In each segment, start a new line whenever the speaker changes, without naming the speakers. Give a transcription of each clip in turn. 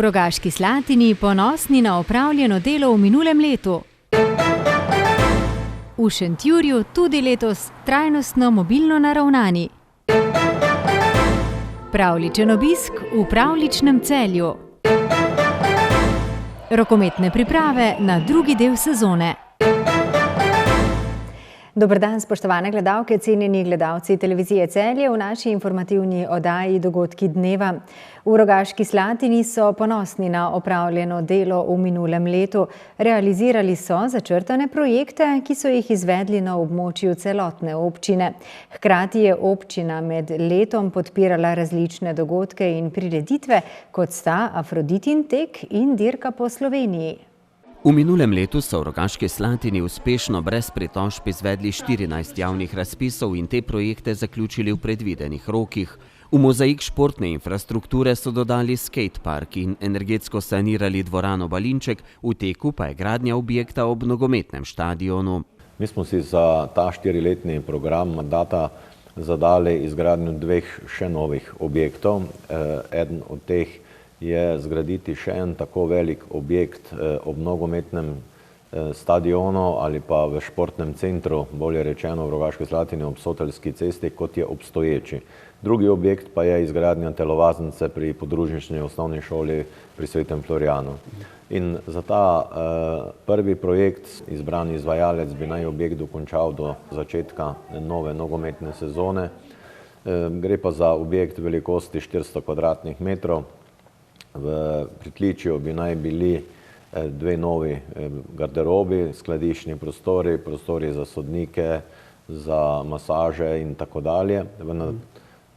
Rogaški Slatini ponosni na opravljeno delo v minulem letu. V Šentjurju tudi letos trajnostno mobilno naravnani. Pravljičen obisk v pravljičnem Celju. Rokometne priprave na drugi del sezone. Dober dan, spoštovane gledalke, cenjeni gledalci televizije Celje v naši informativni oddaji Dogodki dneva. V Rogaški Slatini so ponosni na opravljeno delo v minulem letu. Realizirali so začrtane projekte, ki so jih izvedli na območju celotne občine. Hkrati je občina med letom podpirala različne dogodke in prireditve, kot sta Afroditin tek in dirka po Sloveniji.
V minulem letu so v Rogaški Slatini uspešno brez pritožb izvedli 14 javnih razpisov in te projekte zaključili v predvidenih rokih. V mozaik športne infrastrukture so dodali skatepark in energetsko sanirali dvorano Balinček, v teku pa je gradnja objekta ob nogometnem štadionu.
Mi smo si za ta 4-letni program mandata zadali izgradnjo dveh še novih objektov. Eden od teh je zgraditi še en tako velik objekt ob nogometnem stadionu ali pa v športnem centru, bolje rečeno v Rogaški Slatini ob Soteljski cesti, kot je obstoječi. Drugi objekt pa je izgradnja telovadnice pri podružnični osnovni šoli pri Svetem Florijanu. In za ta prvi projekt izbrani izvajalec bi naj objekt dokončal do začetka nove nogometne sezone. Gre pa za objekt velikosti 400 kvadratnih metrov. V pritličju bi naj bili dve novi garderobi, skladiščni prostori, prostori za sodnike, za masaže in tako dalje. V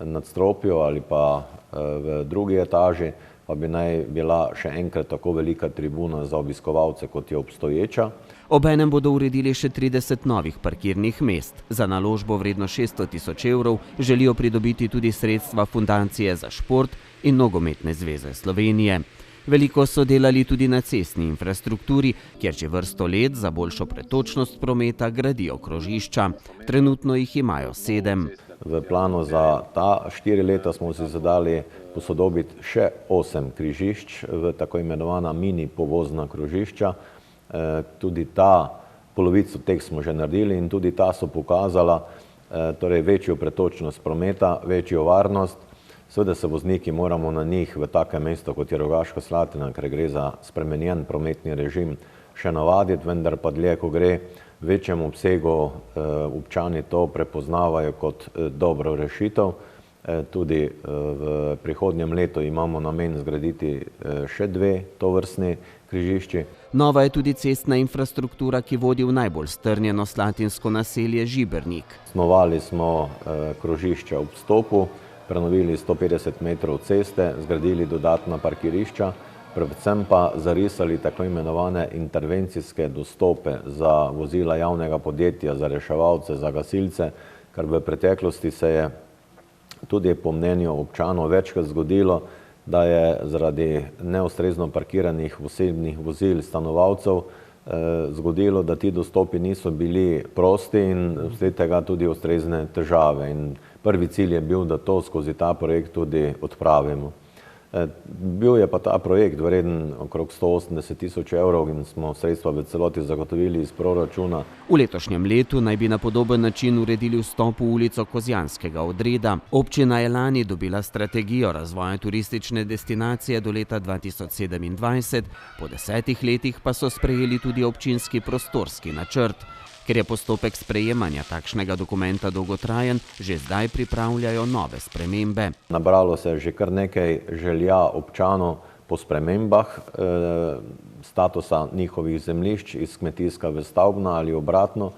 nadstropju ali pa v drugi etaži pa bi naj bila še enkrat tako velika tribuna za obiskovalce, kot je obstoječa.
Obenem bodo uredili še 30 novih parkirnih mest. Za naložbo vredno 600 000 evrov želijo pridobiti tudi sredstva Fundacije za šport in Nogometne zveze Slovenije. Veliko so delali tudi na cestni infrastrukturi, kjer že vrsto let za boljšo pretočnost prometa gradijo krožišča. Trenutno jih imajo 7.
V planu za ta 4 leta smo si zadali posodobiti še 8 križišč v tako imenovana mini povozna krožišča. Tudi ta polovico teh smo že naredili in tudi ta so pokazala torej večjo pretočnost prometa, večjo varnost. Seveda se vozniki moramo na njih v takem mestu, kot je Rogaška Slatina, ker gre za spremenjen prometni režim, še navaditi, vendar pa dlje, ko gre v večjem obsegu, občani to prepoznavajo kot dobro rešitev. Tudi v prihodnjem letu imamo namen zgraditi še 2 tovrstni križišči.
Nova je tudi cestna infrastruktura, ki vodi v najbolj strnjeno slatinsko naselje Žibernik.
Snovali smo krožišče ob vstopu, prenovili 150 metrov ceste, zgradili dodatna parkirišča, predvsem pa zarisali tako imenovane intervencijske dostope za vozila javnega podjetja, za reševalce, za gasilce, kar v preteklosti se je tudi po mnenju občanov večkrat zgodilo, da je zaradi neustrezno parkiranih osebnih vozil stanovalcev zgodilo, da ti dostopi niso bili prosti in vsled tega tudi ustrezne težave. In prvi cilj je bil, da to skozi ta projekt tudi odpravimo. Bil je pa ta projekt vreden okrog 180 000 evrov in smo sredstva v celoti zagotovili iz proračuna.
V letošnjem letu naj bi na podoben način uredili vstop v ulico Kozjanskega odreda. Občina je lani dobila strategijo razvoja turistične destinacije do leta 2027, po 10 letih pa so sprejeli tudi občinski prostorski načrt. Ker je postopek sprejemanja takšnega dokumenta dolgotrajen, že zdaj pripravljajo nove spremembe.
Nabralo se je že kar nekaj želja občanov po spremembah statusa njihovih zemljišč iz kmetijska v stavbna ali obratno.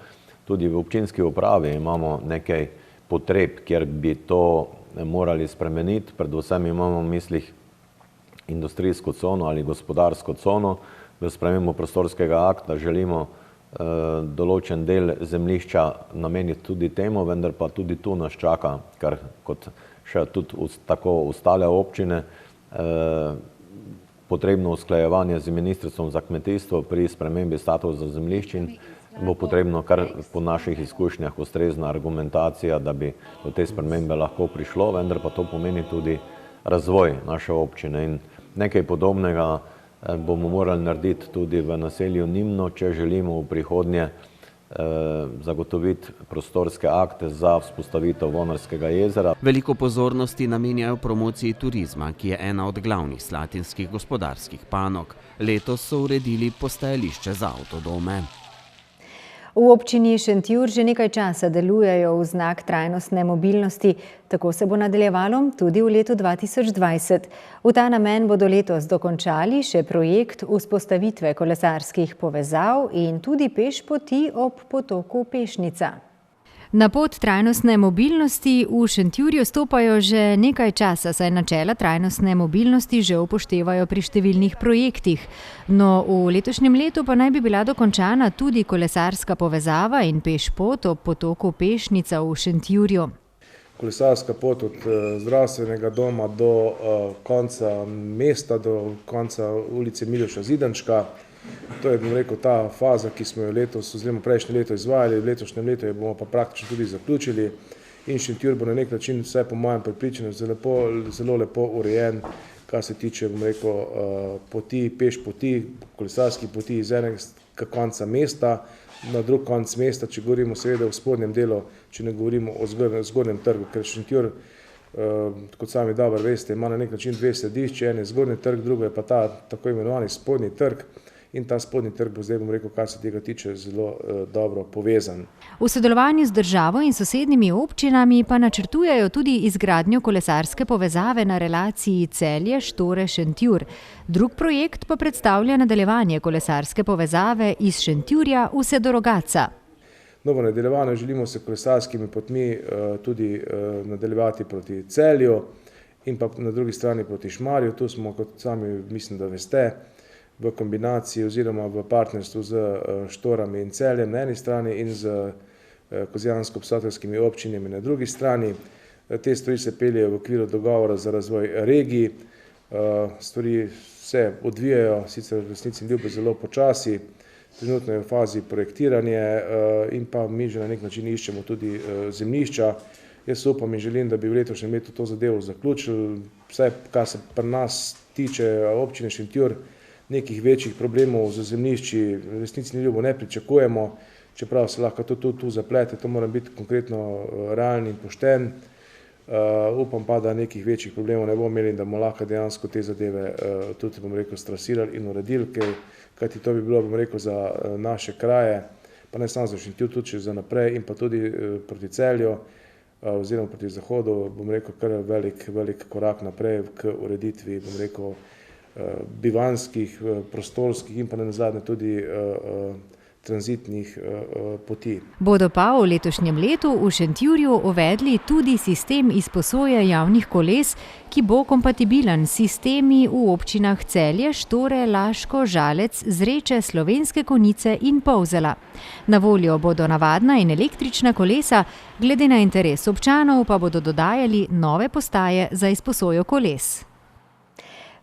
Tudi v občinski upravi imamo nekaj potreb, kjer bi to morali spremeniti. Predvsem imamo v mislih industrijsko cono ali gospodarsko cono. V spremembo prostorskega akta želimo določen del zemljišča nameniti tudi temu, vendar pa tudi tu nas čaka, kar kot še tudi tako ostale občine, potrebno usklajevanje z Ministrstvom za kmetijstvo pri spremembi statusa zemljišč in bo potrebno kar po naših izkušnjah ustrezna argumentacija, da bi do te spremembe lahko prišlo, vendar pa to pomeni tudi razvoj naše občine. In Nekaj podobnega bomo morali narediti tudi v naselju Nimno, če želimo v prihodnje zagotoviti prostorske akte za vzpostavitev Vonarskega jezera.
Veliko pozornosti namenjajo promociji turizma, ki je ena od glavnih slatinskih gospodarskih panog. Letos so uredili postajališče za avtodome.
V občini Šentjur že nekaj časa delujejo v znak trajnostne mobilnosti. Tako se bo nadaljevalo tudi v letu 2020. V ta namen bodo letos dokončali še projekt vzpostavitve kolesarskih povezav in tudi pešpoti ob potoku Pešnica. Na pot trajnostne mobilnosti v Šentjurju stopajo že nekaj časa, saj načela trajnostne mobilnosti že upoštevajo pri številnih projektih. No, v letošnjem letu pa naj bi bila dokončana tudi kolesarska povezava in pešpot ob potoku Pešnica v Šentjurju.
Kolesarska pot od zdravstvenega doma do konca mesta, do konca ulice Miloša Zidančka. To je, bom rekel, ta faza, ki smo jo letos, oziroma prejšnje leto izvajali, v letošnjem letu jo bomo pa praktično tudi zaključili. In Šentjur bo na nek način, vsaj po mojem prepričanju, zelo lepo urejen, kar se tiče, bom rekel, poti, peš poti, kolesarskih poti iz enega konca mesta na drug konc mesta, če govorimo seveda o spodnjem delu, če ne govorimo o zgornjem trgu, ker Šentjur, kot sami dobro veste, ima na nek način dve središči, en je zgornji trg, drugo je pa ta tako imenovani spodnji trg. In ta spodnji trg bo zdaj, bom rekel, kar se tega tiče, zelo dobro povezan.
V sodelovanju z državo in sosednjimi občinami pa načrtujejo tudi izgradnjo kolesarske povezave na relaciji Celje-Štore-Šentjur. Drug projekt pa predstavlja nadaljevanje kolesarske povezave iz Šentjurja vse do Rogatca.
No, v nadaljevanju želimo se kolesarskimi potmi tudi nadaljevati proti Celju in pa na drugi strani proti Šmarju. Tu smo, kot sami mislim, da veste, v kombinaciji oziroma v partnerstvu z Štorami in Celjem na eni strani in z kozjansko-posavskimi občinami na drugi strani. Te stvari se peljejo v okviru dogovora za razvoj regij. Stvari se odvijajo, sicer v resnici ljube zelo počasi, trenutno je v fazi projektiranja in pa mi že na nek način iščemo tudi zemljišča. Jaz upam in želim, da bi v letošnjem letu to zadevo zaključili. Vsaj, kar se pri nas tiče občine Šentjur, nekih večjih problemov z zemljišči v resnici ni ljubo ne pričakujemo, čeprav se lahko tu zaplete, to mora biti konkretno realen in pošten. Upam pa, da nekih večjih problemov ne bomo imeli in da bomo lahko dejansko te zadeve tudi, bom rekel, strasirali in uredili, kajti to bi bilo, bom rekel, za naše kraje, pa ne samo za Šentjur, tudi za naprej in pa tudi proti Celju oziroma proti zahodu, bom rekel, kar velik korak naprej k ureditvi, bom rekel, bivanjskih, prostorskih in pa nazadnje tudi tranzitnih poti.
Bodo pa v letošnjem letu v Šentjurju uvedli tudi sistem izposoje javnih koles, ki bo kompatibilen s sistemi v občinah Celje, Štore, Laško, Žalec, Zreče, Slovenske Konjice in Polzela. Na voljo bodo navadna in električna kolesa, glede na interes občanov pa bodo dodajali nove postaje za izposojo koles.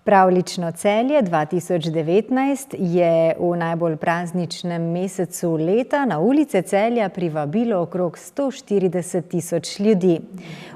Pravlično Celje 2019 je v najbolj prazničnem mesecu leta na ulice Celja privabilo okrog 140.000 ljudi.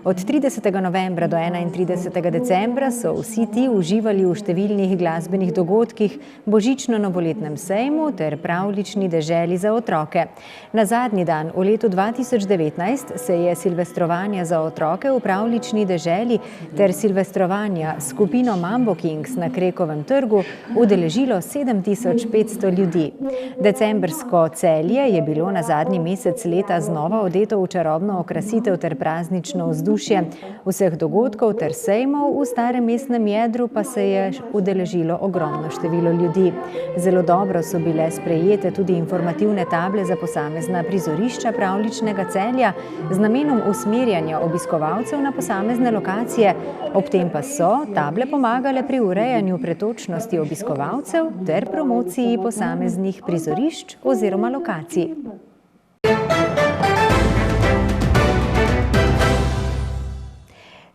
Od 30. novembra do 31. decembra so vsi ti uživali v številnih glasbenih dogodkih, božično-novoletnem sejmu ter pravlični deželi za otroke. Na zadnji dan v letu 2019 se je silvestrovanja za otroke v pravlični deželi ter silvestrovanja s skupino Mambo Kings na Krekovem trgu udeležilo 7.500 ljudi. Decembrsko Celje je bilo na zadnji mesec leta znova odeto v čarobno okrasitev ter praznično vzdušje. Vseh dogodkov ter sejmov v starem mestnem jedru pa se je udeležilo ogromno število ljudi. Zelo dobro so bile sprejete tudi informativne table za posamezna prizorišča pravličnega Celja z namenom usmerjanja obiskovalcev na posamezne lokacije. Ob tem pa so table pomagale pri urejanju pretočnosti obiskovalcev ter promociji posameznih prizorišč oziroma lokacij.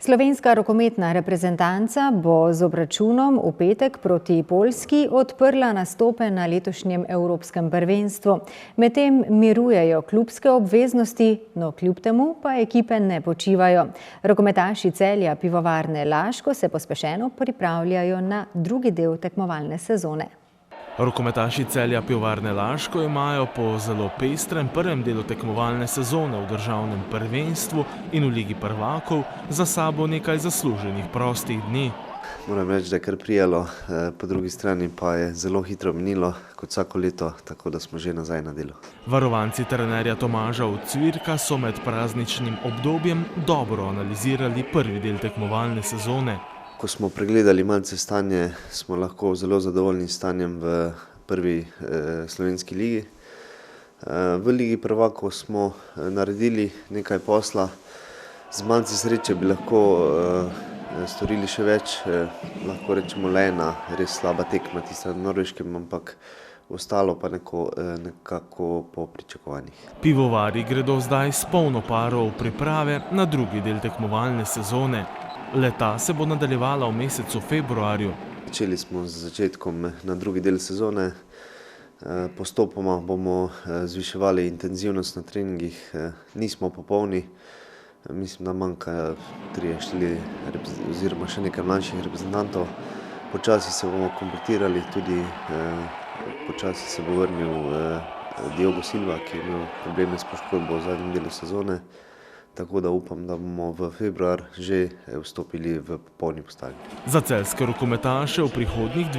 Slovenska rokometna reprezentanca bo z obračunom v petek proti Poljski odprla nastope na letošnjem Evropskem prvenstvu. Medtem mirujejo klubske obveznosti, no kljub temu pa ekipe ne počivajo. Rokometaši Celja Pivovarne Laško se pospešeno pripravljajo na drugi del tekmovalne sezone.
Rokometaši Celja Pivovarne Laško imajo po zelo pestrem prvem delu tekmovalne sezone v državnem prvenstvu in v Ligi prvakov za sabo nekaj zasluženih prostih dni.
Moram reči, da je kar prijelo, po drugi strani pa je zelo hitro minilo, kot vsako leto, tako da smo že nazaj na delu.
Varovanci trenerja Tomaža Ucvirka so med prazničnim obdobjem dobro analizirali prvi del tekmovalne sezone.
Ko smo pregledali malce stanje, smo lahko zelo zadovoljni s stanjem v prvi slovenski ligi. V Ligi prvakov smo naredili nekaj posla, z malce sreče bi lahko storili še več, lahko rečemo le ena res slaba tekma, tista na Norveškem, ampak ostalo pa nekako po pričakovanjih.
Pivovari gredo zdaj s polno paro v priprave na drugi del tekmovalne sezone. Le-ta se bo nadaljevala v mesecu februarju.
Začeli smo z začetkom na drugi del sezone. Postopoma bomo zviševali intenzivnost na treningih. Nismo popolni. Mislim, da manjka 3-4 oziroma še nekaj mlajših reprezentantov. Počasi se bomo kompletirali, tudi počasi se bo vrnil Diogo Silva, ki je imel probleme s poškodbo v zadnjem delu sezone. Tako da upam, da bomo v februar že vstopili v popolni postavi.
Za celjske rokometaše v prihodnjih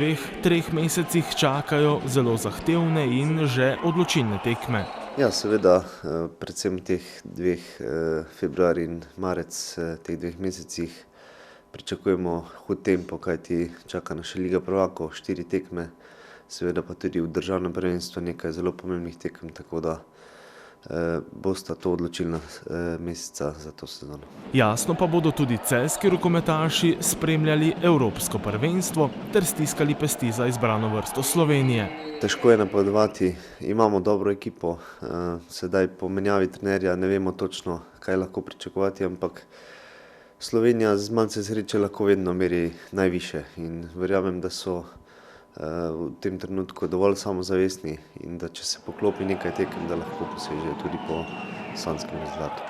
2-3 mesecih čakajo zelo zahtevne in že odločilne tekme.
Ja, seveda, predvsem teh februar in marec, teh 2 mesecih pričakujemo hud tempo, kajti čaka nas še Liga prvakov, 4 tekme, seveda pa tudi v državnem prvenstvu nekaj zelo pomembnih tekem, tako da bosta to odločilna meseca za to sezono.
Jasno pa bodo tudi celjski rokometaši spremljali Evropsko prvenstvo ter stiskali pesti za izbrano vrsto Slovenije.
Težko je napovedovati, imamo dobro ekipo, sedaj po menjavi trenerja ne vemo točno, kaj lahko pričakovati, ampak Slovenija z malce sreče lahko vedno meri najviše in verjamem, da so v tem trenutku dovolj samozavestni in da če se poklopi nekaj tekem, da lahko posežejo tudi po sanjskem rezultatu.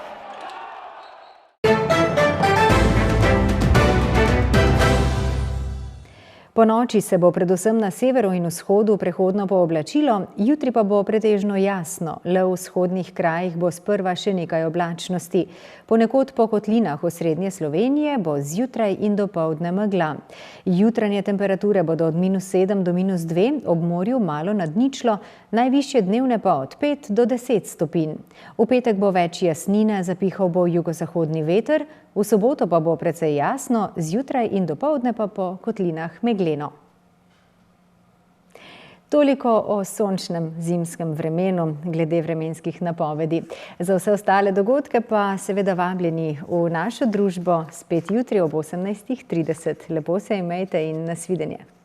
Po noči se bo predvsem na severu in vzhodu prehodno pooblačilo, jutri pa bo pretežno jasno. Le v vzhodnih krajih bo sprva še nekaj oblačnosti. Ponekod po kotlinah osrednje Slovenije bo zjutraj in dopoldne megla. Jutranje temperature bodo od -7 do -2, ob morju malo nad ničlo, najvišje dnevne pa od 5 do 10 stopinj. V petek bo več jasnine, zapihal bo jugozahodni veter, v soboto pa bo precej jasno, zjutraj in dopoldne pa po kotlinah megleno. Toliko o sončnem zimskem vremenu glede vremenskih napovedi. Za vse ostale dogodke pa seveda vabljeni v našo družbo spet jutri ob 18:30. Lepo se imejte in nasvidenje.